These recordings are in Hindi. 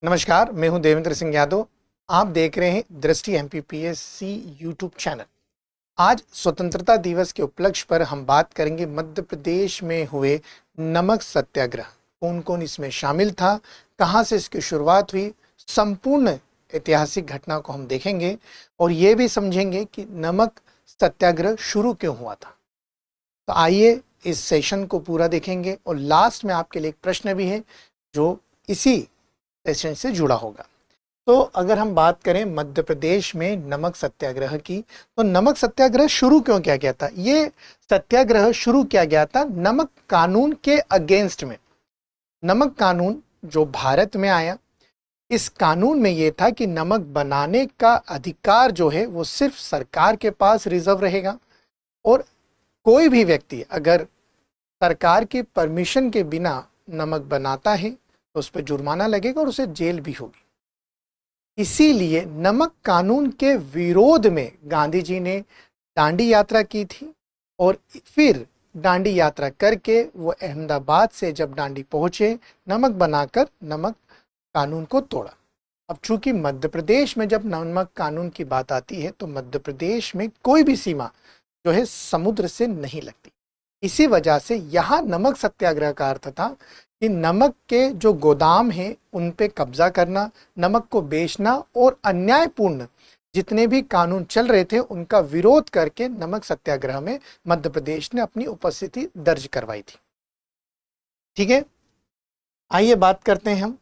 नमस्कार, मैं हूं देवेंद्र सिंह यादव। आप देख रहे हैं दृष्टि एमपीपीएससी यूट्यूब चैनल। आज स्वतंत्रता दिवस के उपलक्ष्य पर हम बात करेंगे मध्य प्रदेश में हुए नमक सत्याग्रह। कौन कौन इसमें शामिल था, कहां से इसकी शुरुआत हुई, संपूर्ण ऐतिहासिक घटना को हम देखेंगे और ये भी समझेंगे कि नमक सत्याग्रह शुरू क्यों हुआ था। तो आइए इस सेशन को पूरा देखेंगे और लास्ट में आपके लिए एक प्रश्न भी है जो इसी सेशन से जुड़ा होगा। तो अगर हम बात करें मध्य प्रदेश में नमक सत्याग्रह की, तो नमक सत्याग्रह शुरू क्यों किया गया था? ये सत्याग्रह शुरू किया गया था नमक कानून के अगेंस्ट में। नमक कानून जो भारत में आया, इस कानून में ये था कि नमक बनाने का अधिकार जो है वो सिर्फ सरकार के पास रिजर्व रहेगा और कोई भी व्यक्ति अगर सरकार की परमिशन के बिना नमक बनाता है तो उस पर जुर्माना लगेगा और उसे जेल भी होगी। इसीलिए नमक कानून के विरोध में गांधी जी ने दांडी यात्रा की थी और फिर दांडी यात्रा करके वो अहमदाबाद से जब दांडी पहुंचे, नमक बनाकर नमक कानून को तोड़ा। अब चूंकि मध्य प्रदेश में जब नमक कानून की बात आती है तो मध्य प्रदेश में कोई भी सीमा जो है समुद्र से नहीं लगती। इसी वजह से यहाँ नमक सत्याग्रह का अर्थ था कि नमक के जो गोदाम हैं उन पे कब्जा करना, नमक को बेचना और अन्यायपूर्ण जितने भी कानून चल रहे थे उनका विरोध करके नमक सत्याग्रह में मध्य प्रदेश ने अपनी उपस्थिति दर्ज करवाई थी। ठीक है, आइए बात करते हैं हम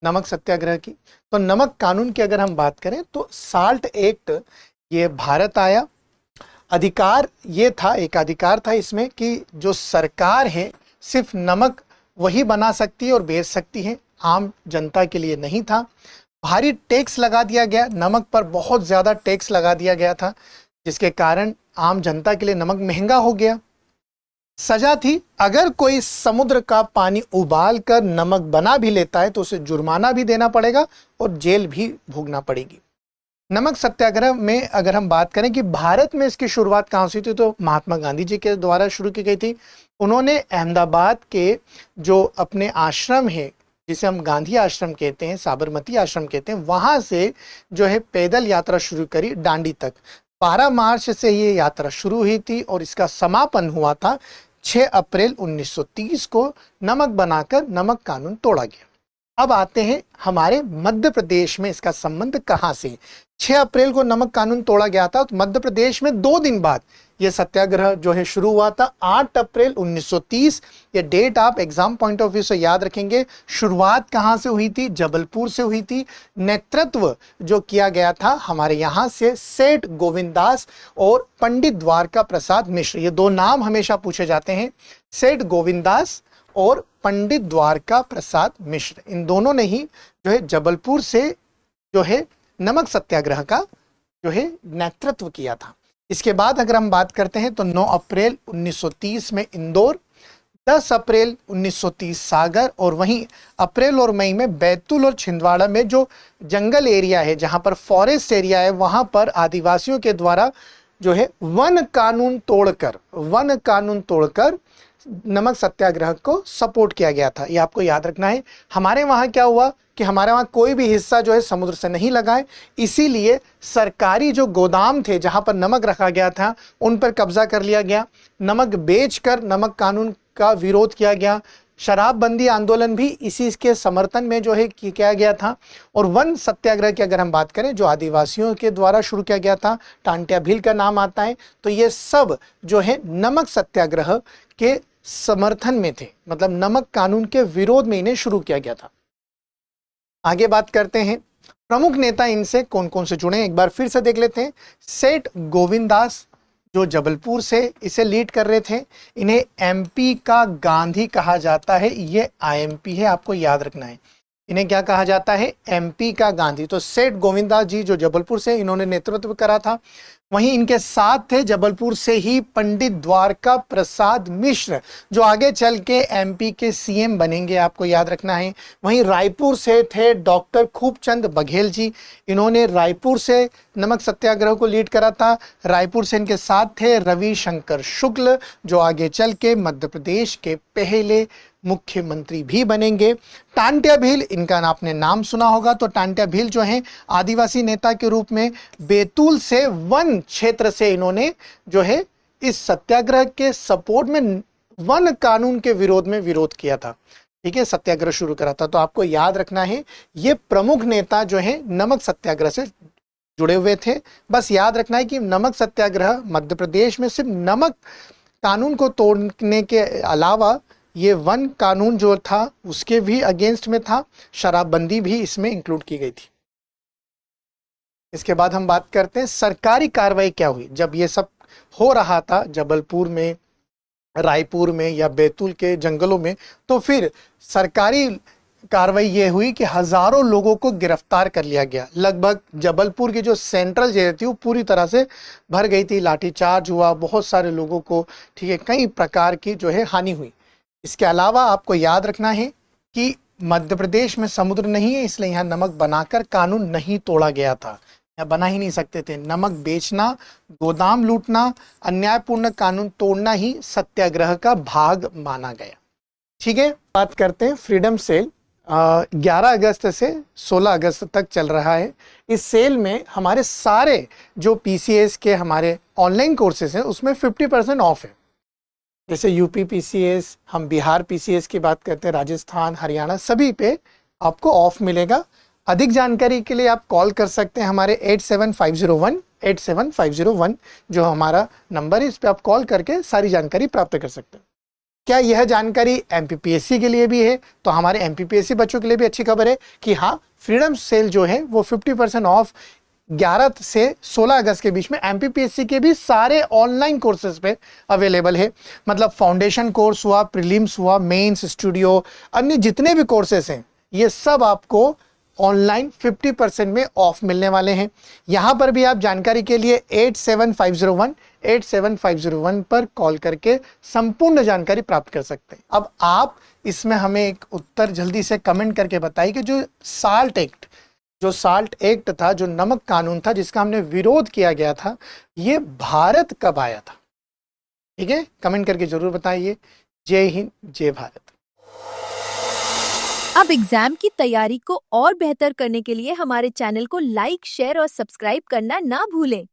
नमक सत्याग्रह की। तो नमक कानून की अगर हम बात करें तो साल्ट एक्ट ये भारत आया। अधिकार ये था, एक अधिकार था इसमें कि जो सरकार है सिर्फ नमक वही बना सकती है और बेच सकती है, आम जनता के लिए नहीं था। भारी टैक्स लगा दिया गया, नमक पर बहुत ज़्यादा टैक्स लगा दिया गया था जिसके कारण आम जनता के लिए नमक महंगा हो गया। सजा थी, अगर कोई समुद्र का पानी उबाल कर नमक बना भी लेता है तो उसे जुर्माना भी देना पड़ेगा और जेल भी भोगना पड़ेगी। नमक सत्याग्रह में अगर हम बात करें कि भारत में इसकी शुरुआत कहाँ से हुई थी, तो महात्मा गांधी जी के द्वारा शुरू की गई थी। उन्होंने अहमदाबाद के जो अपने आश्रम है जिसे हम गांधी आश्रम कहते हैं, साबरमती आश्रम कहते हैं, वहाँ से जो है पैदल यात्रा शुरू करी दांडी तक। 12 मार्च से ये यात्रा शुरू हुई थी और इसका समापन हुआ था 6 अप्रैल 1930 को। नमक बनाकर नमक कानून तोड़ा गया। अब आते हैं हमारे मध्य प्रदेश में इसका संबंध कहाँ से। 6 अप्रैल को नमक कानून तोड़ा गया था तो मध्य प्रदेश में 2 दिन बाद यह सत्याग्रह जो है शुरू हुआ था 8 अप्रैल 1930। ये डेट आप एग्जाम पॉइंट ऑफ व्यू से याद रखेंगे। शुरुआत कहाँ से हुई थी? जबलपुर से हुई थी। नेतृत्व जो किया गया था हमारे यहाँ से सेठ गोविंददास और पंडित द्वारका प्रसाद मिश्र, ये 2 नाम हमेशा पूछे जाते हैं, सेठ गोविंददास और पंडित द्वारका प्रसाद मिश्र। इन दोनों ने ही जो है जबलपुर से जो है नमक सत्याग्रह का जो है नेतृत्व किया था। इसके बाद अगर हम बात करते हैं तो 9 अप्रैल 1930 में इंदौर, 10 अप्रैल 1930 सागर और वहीं अप्रैल और मई में बैतूल और छिंदवाड़ा में जो जंगल एरिया है, जहां पर फॉरेस्ट एरिया है, वहां पर आदिवासियों के द्वारा जो है वन कानून तोड़कर नमक सत्याग्रह को सपोर्ट किया गया था। ये आपको याद रखना है। हमारे वहाँ क्या हुआ कि हमारे वहाँ कोई भी हिस्सा जो है समुद्र से नहीं लगा है, इसीलिए सरकारी जो गोदाम थे जहाँ पर नमक रखा गया था उन पर कब्जा कर लिया गया। नमक बेचकर नमक कानून का विरोध किया गया। शराबबंदी आंदोलन भी इसी के समर्थन में जो है किया गया था। और वन सत्याग्रह की अगर हम बात करें जो आदिवासियों के द्वारा शुरू किया गया था, टांटिया भील का नाम आता है, तो ये सब जो है नमक सत्याग्रह के समर्थन में थे, मतलब नमक कानून के विरोध में इन्हें शुरू किया गया था। आगे बात करते हैं प्रमुख नेता इनसे कौन कौन से जुड़े हैं, एक बार फिर से देख लेते हैं। सेठ गोविंददास जो जबलपुर से इसे लीड कर रहे थे, इन्हें एमपी का गांधी कहा जाता है। ये आईएमपी है, आपको याद रखना है। इन्हें क्या कहा जाता है? एमपी का गांधी। तो सेठ गोविंददास जी जो जबलपुर से, इन्होंने नेतृत्व करा था। वहीं इनके साथ थे जबलपुर से ही पंडित द्वारका प्रसाद मिश्र जो आगे चल के एमपी के सीएम बनेंगे, आपको याद रखना है। वहीं रायपुर से थे डॉक्टर खूबचंद बघेल जी, इन्होंने रायपुर से नमक सत्याग्रह को लीड करा था। रायपुर से इनके साथ थे रविशंकर शुक्ल जो आगे चल के मध्य प्रदेश के पहले मुख्यमंत्री भी बनेंगे। टांट्या भील, इनका आपने नाम सुना होगा। तो टांट्या भील जो हैं आदिवासी नेता के रूप में बैतूल से वन क्षेत्र से इन्होंने जो है इस सत्याग्रह के सपोर्ट में वन कानून के विरोध में विरोध किया था। ठीक है, सत्याग्रह शुरू करा था। तो आपको याद रखना है ये प्रमुख नेता जो है नमक सत्याग्रह से जुड़े हुए थे। बस याद रखना है कि नमक सत्याग्रह मध्य प्रदेश में सिर्फ नमक कानून को तोड़ने के अलावा ये वन कानून जो था उसके भी अगेंस्ट में था, शराबबंदी भी इसमें इंक्लूड की गई थी। इसके बाद हम बात करते हैं सरकारी कार्रवाई क्या हुई जब ये सब हो रहा था जबलपुर में, रायपुर में या बैतूल के जंगलों में। तो फिर सरकारी कार्रवाई ये हुई कि हजारों लोगों को गिरफ्तार कर लिया गया। लगभग जबलपुर की जो सेंट्रल जेल थी वो पूरी तरह से भर गई थी, लाठीचार्ज हुआ, बहुत सारे लोगों को ठीक है कई प्रकार की जो है हानि हुई। इसके अलावा आपको याद रखना है कि मध्य प्रदेश में समुद्र नहीं है, इसलिए यहाँ नमक बनाकर कानून नहीं तोड़ा गया था, या बना ही नहीं सकते थे। नमक बेचना, गोदाम लूटना, अन्यायपूर्ण कानून तोड़ना ही सत्याग्रह का भाग माना गया। ठीक है, बात करते हैं फ्रीडम सेल। 11 अगस्त से 16 अगस्त तक चल रहा है। इस सेल में हमारे सारे जो पीसीएस के हमारे ऑनलाइन कोर्सेज हैं उसमें 50% ऑफ है। जैसे यूपी पीसीएस, हम बिहार पीसीएस की बात करते हैं, राजस्थान, हरियाणा, सभी पे आपको ऑफ मिलेगा। अधिक जानकारी के लिए आप कॉल कर सकते हैं हमारे 8750187501 जो हमारा नंबर है, इस पर आप कॉल करके सारी जानकारी प्राप्त कर सकते हैं। क्या यह जानकारी एमपीपीएससी के लिए भी है? तो हमारे एमपीपीएससी बच्चों के लिए भी अच्छी खबर है कि हाँ, फ्रीडम सेल जो है वो 50% ऑफ 11 से 16 अगस्त के बीच में एमपीपीएससी के भी सारे ऑनलाइन कोर्सेज पे अवेलेबल है। मतलब फाउंडेशन कोर्स हुआ, प्रीलिम्स हुआ, मेंस, स्टूडियो, अन्य जितने भी कोर्सेज हैं ये सब आपको ऑनलाइन 50% में ऑफ मिलने वाले हैं। यहाँ पर भी आप जानकारी के लिए 8750187501 पर कॉल करके संपूर्ण जानकारी प्राप्त कर सकते हैं। अब आप इसमें हमें एक उत्तर जल्दी से कमेंट करके बताइए कि जो साल्ट एक्ट था, जो नमक कानून था जिसका हमने विरोध किया गया था, ये भारत कब आया था? ठीक है, कमेंट करके जरूर बताइए। जय हिंद, जय भारत। अब एग्जाम की तैयारी को और बेहतर करने के लिए हमारे चैनल को लाइक, शेयर और सब्सक्राइब करना ना भूलें।